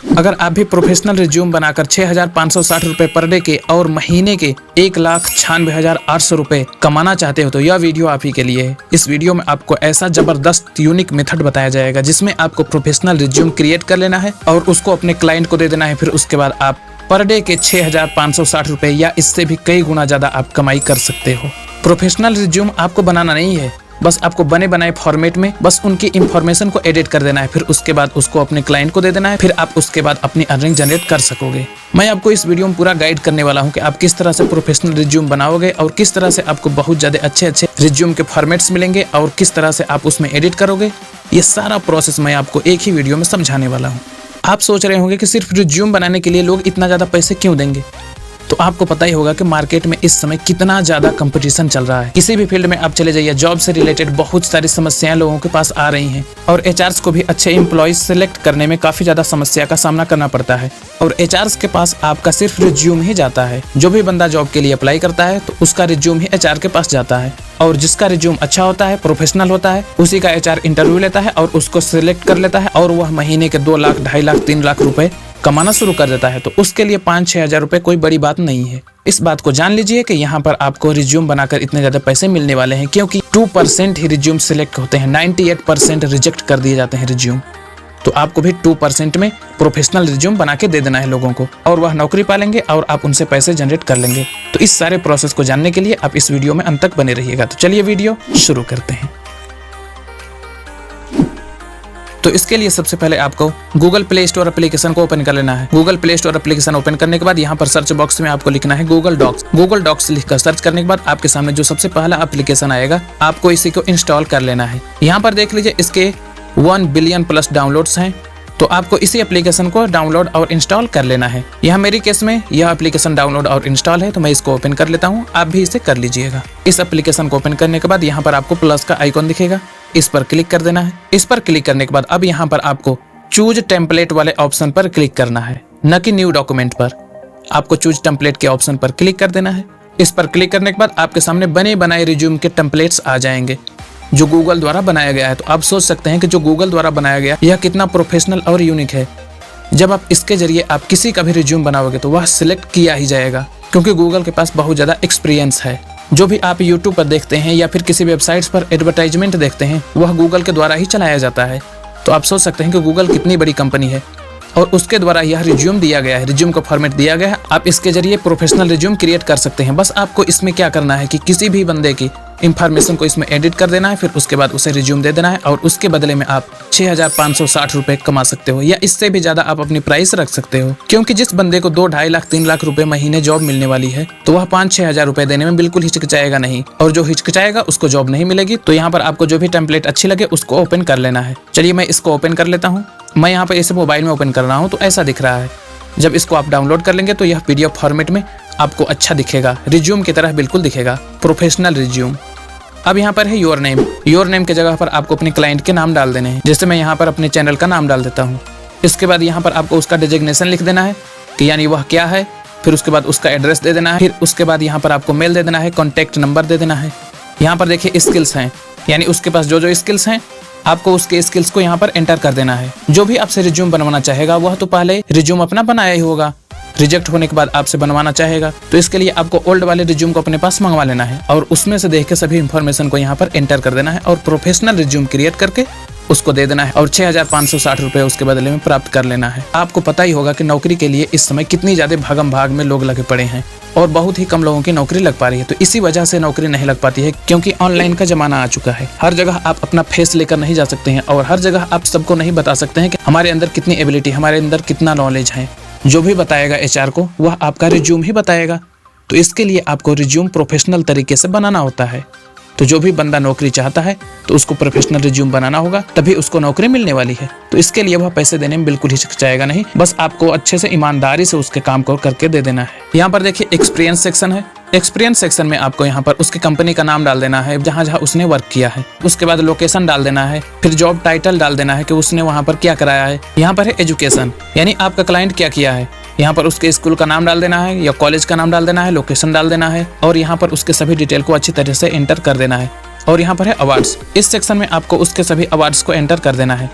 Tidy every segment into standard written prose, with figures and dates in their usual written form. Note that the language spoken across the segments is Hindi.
अगर आप भी प्रोफेशनल रिज्यूम बनाकर 6,560 रुपए पर डे के और महीने के 1,96,800 रुपए कमाना चाहते हो तो यह वीडियो आप ही के लिए है। इस वीडियो में आपको ऐसा जबरदस्त यूनिक मेथड बताया जाएगा जिसमें आपको प्रोफेशनल रिज्यूम क्रिएट कर लेना है और उसको अपने क्लाइंट को दे देना है। फिर उसके बाद आप पर डे के 6,560 रुपए या इससे भी कई गुना ज्यादा आप कमाई कर सकते हो। प्रोफेशनल रिज्यूम आपको बनाना नहीं है, बस आपको बने बनाए फॉर्मेट में बस उनकी इंफॉर्मेशन को एडिट कर देना है। फिर उसके बाद उसको अपने क्लाइंट को दे देना है। फिर आप उसके बाद अपनी अर्निंग जनरेट कर सकोगे। मैं आपको इस वीडियो में पूरा गाइड करने वाला हूं कि आप किस तरह से प्रोफेशनल रिज्यूम बनाओगे और किस तरह से आपको बहुत ज्यादा अच्छे रिज्यूम के फॉर्मेट्स मिलेंगे और किस तरह से आप उसमें एडिट करोगे। ये सारा प्रोसेस मैं आपको एक ही वीडियो में समझाने वाला हूँ। आप सोच रहे होंगे कि सिर्फ रिज्यूम बनाने के लिए लोग इतना ज्यादा पैसे क्यों देंगे, तो आपको पता ही होगा कि मार्केट में इस समय कितना ज्यादा कंपटीशन चल रहा है। किसी भी फील्ड में आप चले जाइए, जॉब से रिलेटेड बहुत सारी समस्याएं लोगों के पास आ रही हैं और एचआरएस को भी अच्छे एम्प्लॉयज सेलेक्ट करने में काफी ज्यादा समस्या का सामना करना पड़ता है और एचआरएस के पास आपका सिर्फ रिज्यूम ही जाता है। जो भी बंदा जॉब के लिए अप्लाई करता है तो उसका रिज्यूम ही एचआर के पास जाता है और जिसका रिज्यूम अच्छा होता है, प्रोफेशनल होता है, उसी का एचआर इंटरव्यू लेता है और उसको सिलेक्ट कर लेता है और वह महीने के 2 लाख, 2.5 लाख, 3 लाख रुपए कमाना शुरू कर देता है। तो उसके लिए 5-6 हजार रुपए कोई बड़ी बात नहीं है। इस बात को जान लीजिए कि यहाँ पर आपको रिज्यूम बनाकर इतने ज्यादा पैसे मिलने वाले हैं क्योंकि 2% ही रिज्यूम सिलेक्ट होते हैं, 98% रिजेक्ट कर दिए जाते हैं रिज्यूम। तो आपको भी 2% में प्रोफेशनल रिज्यूम बना के दे देना है लोगों को और वह नौकरी पालेंगे और आप उनसे पैसे जनरेट कर लेंगे। तो इस सारे प्रोसेस को जानने के लिए आप इस वीडियो में अंत तक बने रहिएगा। तो चलिए वीडियो शुरू करते हैं। तो इसके लिए सबसे पहले आपको गूगल प्ले स्टोर एप्लीकेशन को ओपन कर लेना है। Google play store application open करने के बाद यहाँ पर सर्च बॉक्स में आपको लिखना है गूगल डॉक्स। गूगल डॉक्स लिखकर सर्च करने के बाद आपके सामने जो सबसे पहला एप्लीकेशन आएगा आपको इसी को इंस्टॉल कर लेना है। यहाँ पर देख लीजिए इसके 1 बिलियन प्लस डाउनलोड्स हैं, तो आपको इसी एप्लीकेशन को डाउनलोड और इंस्टॉल कर लेना है। यहाँ मेरी केस में यह एप्लीकेशन डाउनलोड और इंस्टॉल है तो मैं इसको ओपन कर लेता हूँ, आप भी इसे कर लीजिएगा। इस एप्लीकेशन को ओपन करने के बाद यहाँ पर आपको प्लस का आइकॉन दिखेगा, इस पर क्लिक कर देना है। इस पर क्लिक करने के बाद अब यहाँ पर आपको चूज टेम्पलेट वाले ऑप्शन पर क्लिक करना है, न कि न्यू डॉक्यूमेंट पर। आपको चूज टेम्पलेट के ऑप्शन पर क्लिक कर देना है। इस पर क्लिक करने के बाद आपके सामने बने बनाए रिज्यूम के टेम्पलेट्स आ जाएंगे जो गूगल द्वारा बनाया गया है। तो आप सोच सकते हैं कि जो गूगल द्वारा बनाया गया यह कितना प्रोफेशनल और यूनिक है। जब आप इसके जरिए आप किसी का भी रिज्यूम बनाओगे तो वह सिलेक्ट किया ही जाएगा क्योंकि गूगल के पास बहुत ज्यादा एक्सपीरियंस है। जो भी आप यूट्यूब पर देखते हैं या फिर किसी वेबसाइट्स पर एडवर्टाइजमेंट देखते हैं वह गूगल के द्वारा ही चलाया जाता है। तो आप सोच सकते हैं कि गूगल कितनी बड़ी कंपनी है और उसके द्वारा यह रिज्यूम दिया गया है, रिज्यूम का फॉर्मेट दिया गया है। आप इसके जरिए प्रोफेशनल रिज्यूम क्रिएट कर सकते हैं। बस आपको इसमें क्या करना है कि किसी भी बंदे की इंफॉर्मेशन को इसमें एडिट कर देना है, फिर उसके बाद उसे रिज्यूम दे देना है और उसके बदले में आप 6,560 रुपए कमा सकते हो या इससे भी ज्यादा आप अपनी प्राइस रख सकते हो। क्योंकि जिस बंदे को 2, 2.5 लाख, 3 लाख रुपए महीने जॉब मिलने वाली है तो वह 5-6 हजार रुपए देने में बिल्कुल हिचकिचाएगा नहीं और जो हिचकिचाएगा उसको जॉब नहीं मिलेगी। तो यहाँ पर आपको जो भी टेम्पलेट अच्छी लगे उसको ओपन कर लेना है। चलिए मैं इसको ओपन कर लेता हूँ। मैं यहाँ पर इसे मोबाइल में ओपन कर रहा हूँ तो ऐसा दिख रहा है। जब इसको आप डाउनलोड कर लेंगे तो यह पीडीएफ फॉर्मेट में आपको अच्छा दिखेगा, रिज्यूम की तरह बिल्कुल दिखेगा, प्रोफेशनल रिज्यूम। अब यहाँ पर है योर नेम। योर नेम की जगह पर आपको अपने क्लाइंट के नाम डाल देने हैं। जैसे मैं यहाँ पर अपने चैनल का नाम डाल देता हूँ। इसके बाद यहाँ पर आपको उसका डेजिग्नेशन लिख देना है कि यानी वह क्या है। फिर उसके बाद उसका एड्रेस दे देना है। फिर उसके बाद यहाँ पर आपको मेल दे देना है, कॉन्टैक्ट नंबर दे देना है। यहाँ पर देखिए स्किल्स हैं, यानी उसके पास जो जो स्किल्स हैं आपको उसके स्किल्स को यहाँ पर एंटर कर देना है। जो भी आपसे रिज्यूम बनवाना चाहेगा वह तो पहले रिज्यूम अपना बनाया ही होगा, रिजेक्ट होने के बाद आपसे बनवाना चाहेगा तो इसके लिए आपको ओल्ड वाले रिज्यूम को अपने पास मंगवा लेना है और उसमें से देख के सभी इंफॉर्मेशन को यहाँ पर एंटर कर देना है और प्रोफेशनल रिज्यूम क्रिएट करके उसको दे देना है और 6,560 रुपए उसके बदले में प्राप्त कर लेना है। आपको पता ही होगा कि नौकरी के लिए इस समय कितनी ज्यादा भागम भाग में लोग लगे पड़े हैं और बहुत ही कम लोगों की नौकरी लग पा रही है। तो इसी वजह से नौकरी नहीं लग पाती है क्योंकि ऑनलाइन का जमाना आ चुका है। हर जगह आप अपना फेस लेकर नहीं जा सकते हैं और हर जगह आप सबको नहीं बता सकते हैं कि हमारे अंदर कितनी एबिलिटी, हमारे अंदर कितना नॉलेज है। जो भी बताएगा एचआर को वह आपका रिज्यूम ही बताएगा। तो इसके लिए आपको रिज्यूम प्रोफेशनल तरीके से बनाना होता है। तो जो भी बंदा नौकरी चाहता है तो उसको प्रोफेशनल रिज्यूम बनाना होगा, तभी उसको नौकरी मिलने वाली है। तो इसके लिए वह पैसे देने में बिल्कुल हिचकिचाएगा नहीं, बस आपको अच्छे से ईमानदारी से उसके काम को करके दे देना है। यहाँ पर देखिए एक्सपीरियंस सेक्शन है। एक्सपीरियंस सेक्शन में आपको यहाँ पर उसकी कंपनी का नाम डाल देना है जहाँ जहाँ उसने वर्क किया है। उसके बाद लोकेशन डाल देना है, फिर जॉब टाइटल डाल देना है कि उसने वहाँ पर क्या कराया है। यहाँ पर है एजुकेशन, यानी आपका क्लाइंट क्या किया है। यहाँ पर उसके स्कूल का नाम डाल देना है या कॉलेज का नाम डाल देना है, लोकेशन डाल देना है और यहाँ पर उसके सभी डिटेल को अच्छी तरह से एंटर कर देना है। और यहाँ पर है अवार्ड्स। इस सेक्शन में आपको उसके सभी अवार्ड्स को एंटर कर देना है।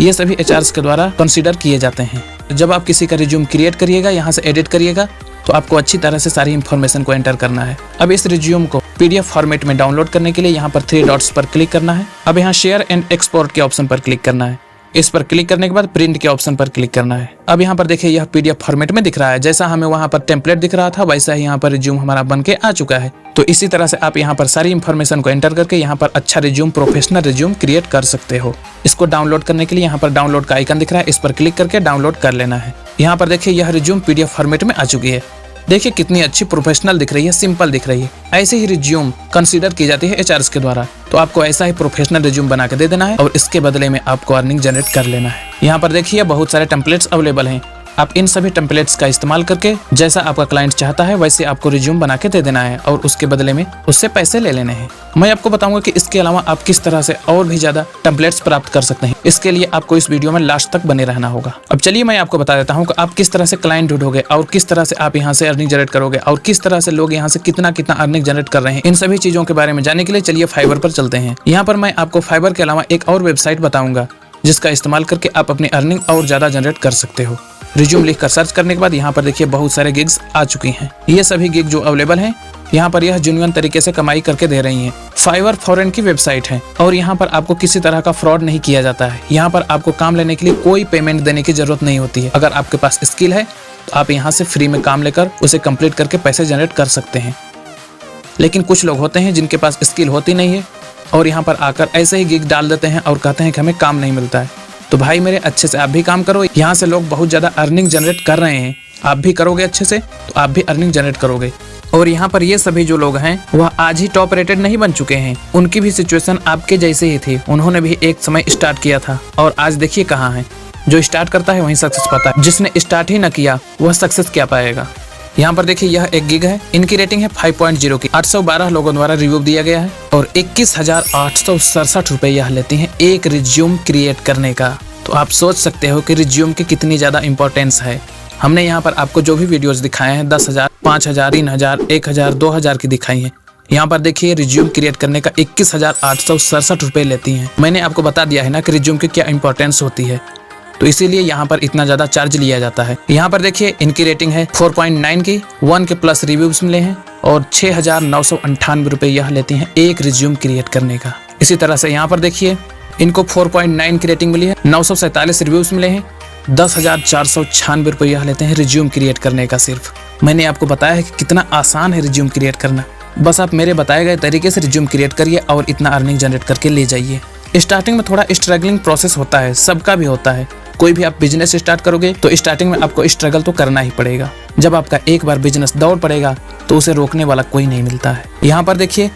ये सभी एचआरएस के द्वारा कंसीडर किए जाते हैं। जब आप किसी का रिज्यूम क्रिएट करिएगा, यहाँ से एडिट करिएगा, तो आपको अच्छी तरह से सारी इन्फॉर्मेशन को एंटर करना है। अब इस रिज्यूम को PDF फॉर्मेट में डाउनलोड करने के लिए यहाँ पर 3 डॉट्स पर क्लिक करना है। अब यहाँ शेयर एंड एक्सपोर्ट के ऑप्शन पर क्लिक करना है। इस पर क्लिक करने के बाद प्रिंट के ऑप्शन पर क्लिक करना है। अब यहाँ पर देखिए यह PDF फॉर्मेट में दिख रहा है। जैसा हमें वहाँ पर टेम्पलेट दिख रहा था वैसा ही यहाँ पर रिज्यूम हमारा बन के आ चुका है। तो इसी तरह से आप यहाँ पर सारी इन्फॉर्मेशन को एंटर करके यहाँ पर अच्छा रिज्यूम, प्रोफेशनल रिज्यूम क्रिएट कर सकते हो। इसको डाउनलोड करने के लिए यहाँ पर डाउनलोड का आइकन दिख रहा है, इस पर क्लिक करके डाउनलोड कर लेना है। यहाँ पर देखिए यह रिज्यूम PDF फॉर्मेट में आ चुकी है। देखिए कितनी अच्छी प्रोफेशनल दिख रही है, सिंपल दिख रही है। ऐसे ही रिज्यूम कंसीडर की जाती है HRs के द्वारा। तो आपको ऐसा ही प्रोफेशनल रिज्यूम बना के दे देना है और इसके बदले में आपको अर्निंग जनरेट कर लेना है। यहाँ पर देखिए बहुत सारे टेम्पलेट्स अवेलेबल हैं। आप इन सभी टेम्पलेट्स का इस्तेमाल करके जैसा आपका क्लाइंट चाहता है वैसे आपको रिज्यूम बना के दे देना है और उसके बदले में उससे पैसे ले लेने हैं। मैं आपको बताऊंगा कि इसके अलावा आप किस तरह से और भी ज्यादा टेम्पलेट्स प्राप्त कर सकते हैं। इसके लिए आपको इस वीडियो में लास्ट तक बने रहना होगा। अब चलिए मैं आपको बता देता हूँ कि आप किस तरह से क्लाइंट ढूंढोगे और किस तरह से आप यहाँ से अर्निंग जनरेट करोगे और किस तरह से लोग यहाँ से कितना कितना अर्निंग जनरेट कर रहे हैं। इन सभी चीजों के बारे में जानने के लिए चलिए फाइवर पर चलते हैं। यहाँ पर मैं आपको फाइवर के अलावा एक और वेबसाइट बताऊंगा जिसका इस्तेमाल करके आप अपनी अर्निंग और ज्यादा जनरेट कर सकते हो। रिज्यूम लिखकर सर्च करने के बाद यहाँ पर देखिए बहुत सारे गिग्स आ चुकी हैं। ये सभी गिग जो अवेलेबल हैं यहाँ पर यह जेन्युइन तरीके से कमाई करके दे रही हैं। फाइवर फॉरेन की वेबसाइट है और यहाँ पर आपको किसी तरह का फ्रॉड नहीं किया जाता है। यहाँ पर आपको काम लेने के लिए कोई पेमेंट देने की जरूरत नहीं होती है। अगर आपके पास स्किल है तो आप यहाँ से फ्री में काम लेकर उसे कंप्लीट करके पैसे जनरेट कर सकते हैं। लेकिन कुछ लोग होते हैं जिनके पास स्किल होती नहीं है और यहाँ पर आकर ऐसे ही गिग डाल देते हैं और कहते हैं कि हमें काम नहीं मिलता है। तो भाई मेरे अच्छे से आप भी काम करो। यहाँ से लोग बहुत ज़्यादा अर्निंग जनरेट कर रहे हैं। आप भी करोगे अच्छे से तो आप भी अर्निंग जनरेट करोगे। और यहाँ पर ये सभी जो लोग हैं वह आज ही टॉप रेटेड नहीं बन चुके हैं। उनकी भी सिचुएशन आपके जैसे ही थी। उन्होंने भी एक समय स्टार्ट किया था और आज देखिए कहाँ है। जो स्टार्ट करता है वहीं सक्सेस पाता है, जिसने स्टार्ट ही न किया वह सक्सेस क्या पाएगा। यहाँ पर देखिए यह एक गिग है। इनकी रेटिंग है 5.0 की। 812 लोगों द्वारा रिव्यू दिया गया है और 21,867 रुपए यह लेती हैं एक रिज्यूम क्रिएट करने का। तो आप सोच सकते हो कि रिज्यूम की कितनी ज़्यादा इंपॉर्टेंस है। हमने यहाँ पर आपको जो भी वीडियोस दिखाए हैं 10,000, 5,000, 3,000, 1,000, 2,000 की दिखाई हैं। यहाँ पर देखिए रिज्यूम क्रिएट करने का 21,867 रुपए लेती हैं। मैंने आपको बता दिया है ना कि रिज्यूम की क्या इंपॉर्टेंस होती है, तो इसीलिए यहाँ पर इतना ज़्यादा चार्ज लिया जाता है। यहाँ पर देखिए इनकी रेटिंग है 4.9 की। 1 के प्लस रिव्यूज मिले हैं और 6,998 रुपए यह लेती हैं एक रिज्यूम क्रिएट करने का। इसी तरह से यहाँ पर देखिए इनको 4.9 की रेटिंग मिली है। 947 रिव्यूज मिले हैं। 10,496 रुपए यह लेते हैं रिज्यूम क्रिएट करने का। सिर्फ मैंने आपको बताया है कि कितना आसान है रिज्यूम क्रिएट करना। बस आप मेरे बताए गए तरीके से रिज्यूम क्रिएट करिए और इतना अर्निंग जनरेट करके ले जाइए। स्टार्टिंग में थोड़ा स्ट्रगलिंग प्रोसेस होता है, सबका भी होता है। कोई भी आप बिजनेस स्टार्ट करोगे तो स्टार्टिंग में आपको स्ट्रगल तो करना ही पड़ेगा। जब आपका एक बार बिजनेस दौड़ पड़ेगा तो उसे रोकने वाला कोई नहीं मिलता है। यहाँ पर देखिए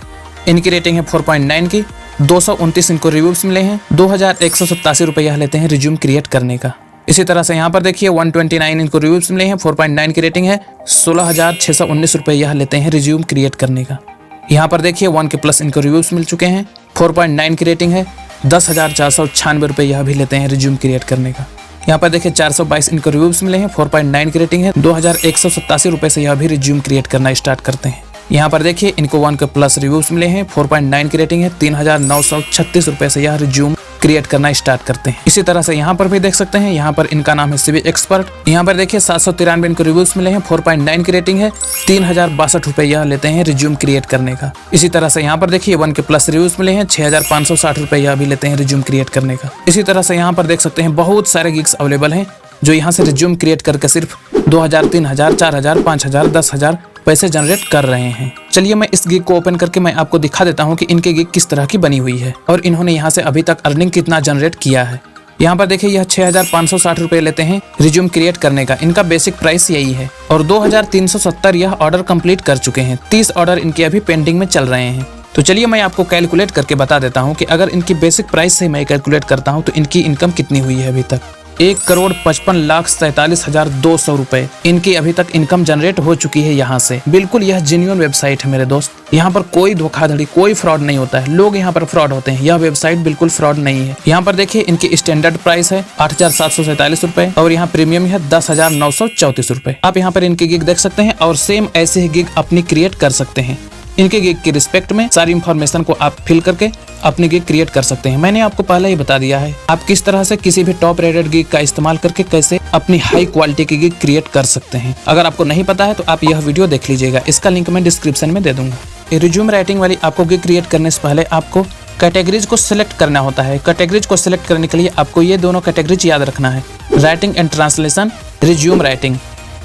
इनकी रेटिंग है 4.9 की। 229 इनको रिव्यूज मिले हैं। 2,187 रुपए यह लेते हैं रिज्यूम क्रिएट करने का। इसी तरह से यहाँ पर देखिए 129 इनको रिव्यूज मिले हैं। 4.9 की रेटिंग है। 16,619 रुपए यह लेते हैं रिज्यूम क्रिएट करने का। यहाँ पर देखिए 1 के प्लस इनको रिव्यूज मिल चुके हैं। 4.9 की रेटिंग है। 10,496 रुपए यह भी लेते हैं रिज्यूम क्रिएट करने का। यहाँ पर देखिए 422 इनको रिव्यूज मिले हैं। 4.9 की रेटिंग है। 2,187 रुपए से यह भी रिज्यूम क्रिएट करना स्टार्ट करते हैं। यहाँ पर देखिए इनको 1 के प्लस रिव्यूज मिले हैं। 4.9 की रेटिंग है। 3,936 रुपए से यह रिज्यूम क्रिएट करना स्टार्ट करते हैं। इसी तरह से यहाँ पर भी देख सकते हैं। यहाँ पर इनका नाम है CV एक्सपर्ट। यहाँ पर देखिए 793 इनको रिव्यूज मिले हैं। 4.9 की रेटिंग है। 3,062 रुपए यह लेते हैं रिज्यूम क्रिएट करने का। इसी तरह से यहाँ पर देखिए 1 के प्लस रिव्यूज मिले हैं। 6,560 रुपए यह भी लेते हैं रिज्यूम क्रिएट करने का। इसी तरह से यहाँ पर देख सकते हैं बहुत सारे गिग्स अवेलेबल हैं जो यहाँ से रिज्यूम क्रिएट करके सिर्फ 2,000, 3,000, 4,000, 5,000, 10,000 पैसे जनरेट कर रहे हैं। चलिए मैं इस गिग को ओपन करके मैं आपको दिखा देता हूँ कि इनके गिग किस तरह की बनी हुई है और इन्होंने यहाँ से अभी तक अर्निंग कितना जनरेट किया है। यहाँ पर देखिए यह 6,560 रुपए लेते हैं रिज्यूम क्रिएट करने का। इनका बेसिक प्राइस यही है और 2,370 यह ऑर्डर कंप्लीट कर चुके हैं। 30 ऑर्डर इनके अभी पेंडिंग में चल रहे हैं। तो चलिए मैं आपको कैलकुलेट करके बता देता हूँ कि अगर इनकी बेसिक प्राइस से मैं कैलकुलेट करता हूँ तो इनकी इनकम कितनी हुई है अभी तक। 1,55,47,200 रुपए इनकी अभी तक इनकम जनरेट हो चुकी है यहाँ से। बिल्कुल यह जेन्युइन वेबसाइट है मेरे दोस्त। यहाँ पर कोई धोखाधड़ी, कोई फ्रॉड नहीं होता है। लोग यहाँ पर फ्रॉड होते हैं, यह वेबसाइट बिल्कुल फ्रॉड नहीं है। यहाँ पर देखिए इनकी स्टैंडर्ड प्राइस है 8,747 रुपए और यहाँ प्रीमियम है 10,934 रुपए। आप यहाँ पर इनकी गिग देख सकते हैं और सेम ऐसे ही गिग अपनी क्रिएट कर सकते हैं। इनके गिग की रिस्पेक्ट में सारी इन्फॉर्मेशन को आप फिल करके अपनी गिग क्रिएट कर सकते हैं। मैंने आपको पहले ही बता दिया है आप किस तरह से किसी भी टॉप रेटेड गिग का इस्तेमाल करके कैसे अपनी हाई क्वालिटी की गिग क्रिएट कर सकते हैं। अगर आपको नहीं पता है तो आप यह वीडियो देख लीजिएगा, इसका लिंक मैं डिस्क्रिप्शन में दे दूंगा। रिज्यूम राइटिंग वाली आपको गिग क्रिएट करने से पहले आपको कैटेगरीज को सिलेक्ट करना होता है। कैटेगरीज को सिलेक्ट करने के लिए आपको ये दोनों कैटेगरीज याद रखना है, writing and translation, resume writing.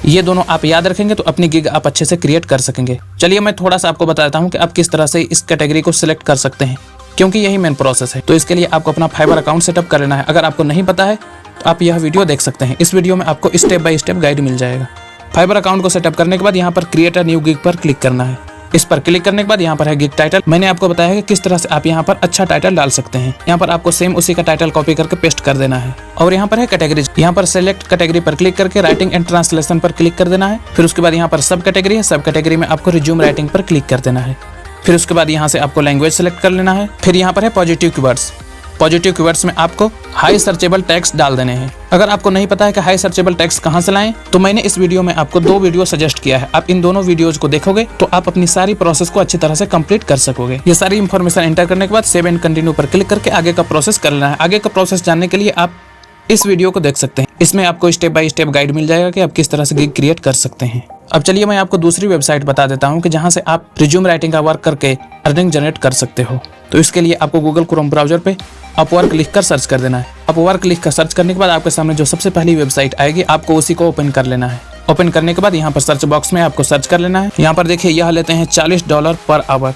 ये दोनों आप याद रखेंगे तो अपनी गिग आप अच्छे से क्रिएट कर सकेंगे। चलिए मैं थोड़ा सा आपको बताता हूँ कि आप किस तरह से इस कैटेगरी को सिलेक्ट कर सकते हैं, क्योंकि यही मेन प्रोसेस है। तो इसके लिए आपको अपना फाइवर अकाउंट सेटअप कर लेना है। अगर आपको नहीं पता है तो आप यह वीडियो देख सकते हैं, इस वीडियो में आपको स्टेप बाय स्टेप गाइड मिल जाएगा। फाइवर अकाउंट को सेटअप करने के बाद यहाँ पर क्रिएट अ न्यू गिग पर क्लिक करना है। इस पर क्लिक करने के बाद यहाँ पर है गिग टाइटल। मैंने आपको बताया है कि किस तरह से आप यहाँ पर अच्छा टाइटल डाल सकते हैं। यहाँ पर आपको सेम उसी का टाइटल कॉपी करके पेस्ट कर देना है। और यहाँ पर है कैटेगरीज, यहाँ पर सेलेक्ट कैटेगरी पर क्लिक करके राइटिंग एंड ट्रांसलेशन पर क्लिक कर देना है। फिर उसके बाद यहाँ पर सब कैटेगरी है, सब कैटेगरी में आपको रिज्यूम राइटिंग पर क्लिक कर देना है। फिर उसके बाद यहाँ से आपको लैंग्वेज सेलेक्ट कर लेना है। फिर यहाँ पर है पॉजिटिव कीवर्ड्स। पॉजिटिव कीवर्ड्स में आपको हाई सर्चेबल टैग्स डाल देने हैं। अगर आपको नहीं पता है कि हाई सर्चेबल टैग्स कहां से लाएं, तो मैंने इस वीडियो में आपको 2 वीडियो सजेस्ट किया है। आप इन दोनों वीडियोज को देखोगे तो आप अपनी सारी प्रोसेस को अच्छी तरह से कंप्लीट कर सकोगे। ये सारी इन्फॉर्मेशन एंटर करने के बाद सेव एंड कंटिन्यू पर क्लिक करके आगे का प्रोसेस कर लेना है। आगे का प्रोसेस जानने के लिए आप इस वीडियो को देख सकते हैं। इसमें आपको स्टेप बाय स्टेप गाइड मिल जाएगा कि आप किस तरह से गिग क्रिएट कर सकते हैं। अब चलिए मैं आपको दूसरी वेबसाइट बता देता हूं कि जहां से आप रिज्यूम राइटिंग का वर्क करके अर्निंग जनरेट कर सकते हो। तो इसके लिए आपको गूगल क्रोम ब्राउजर पे अपवर्क लिख कर सर्च कर देना है। अपवर्क लिख कर सर्च करने के बाद आपके सामने जो सबसे पहली वेबसाइट आएगी आपको उसी को ओपन कर लेना है। ओपन करने के बाद यहाँ पर सर्च बॉक्स में आपको सर्च कर लेना है। यहाँ पर देखिए यह लेते हैं $40 पर आवर।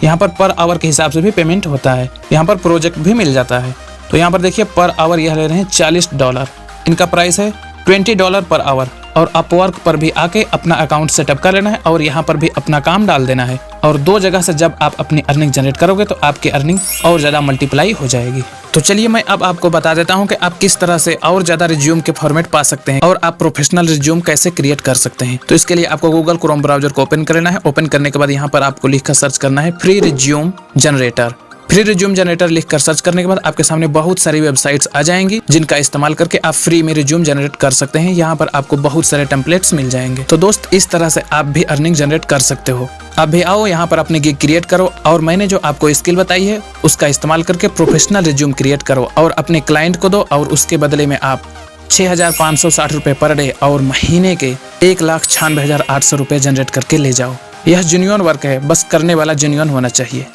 यहाँ पर आवर के हिसाब से भी पेमेंट होता है। यहाँ पर प्रोजेक्ट भी मिल जाता है। तो यहाँ पर देखिए पर आवर यह ले रहे हैं $40। इनका प्राइस है $20 पर आवर। और अपवर्क पर भी आके अपना अकाउंट सेटअप कर लेना है और यहाँ पर भी अपना काम डाल देना है। और 2 जगह से जब आप अपनी अर्निंग जनरेट करोगे तो आपकी अर्निंग और ज़्यादा मल्टीप्लाई हो जाएगी। तो चलिए मैं अब आपको बता देता हूँ कि आप किस तरह से और ज़्यादा रिज्यूम के फॉर्मेट पा सकते हैं और आप प्रोफेशनल रिज्यूम कैसे क्रिएट कर सकते हैं। तो इसके लिए आपको गूगल क्रोम ब्राउजर को ओपन कर लेना है। ओपन करने के बाद यहाँ पर आपको लिखकर सर्च करना है free resume generator. Free resume generator लिखकर सर्च करने के बाद आपके सामने बहुत सारी वेबसाइट्स आ जाएंगी जिनका इस्तेमाल करके आप फ्री में रिज्यूम जनरेट कर सकते हैं। यहाँ पर आपको बहुत सारे टेम्पलेट्स मिल जाएंगे। तो दोस्त इस तरह से आप भी अर्निंग जनरेट कर सकते हो। आप भी आओ यहाँ पर अपनी गिग क्रिएट करो और मैंने जो आपको स्किल बताई है उसका इस्तेमाल करके प्रोफेशनल रिज्यूम क्रिएट करो और अपने क्लाइंट को दो और उसके बदले में आप 6,560 रुपये पर डे और महीने के 1,96,800 रुपये जनरेट करके ले जाओ। यह जेन्युइन वर्क है, बस करने वाला जेन्युइन होना चाहिए।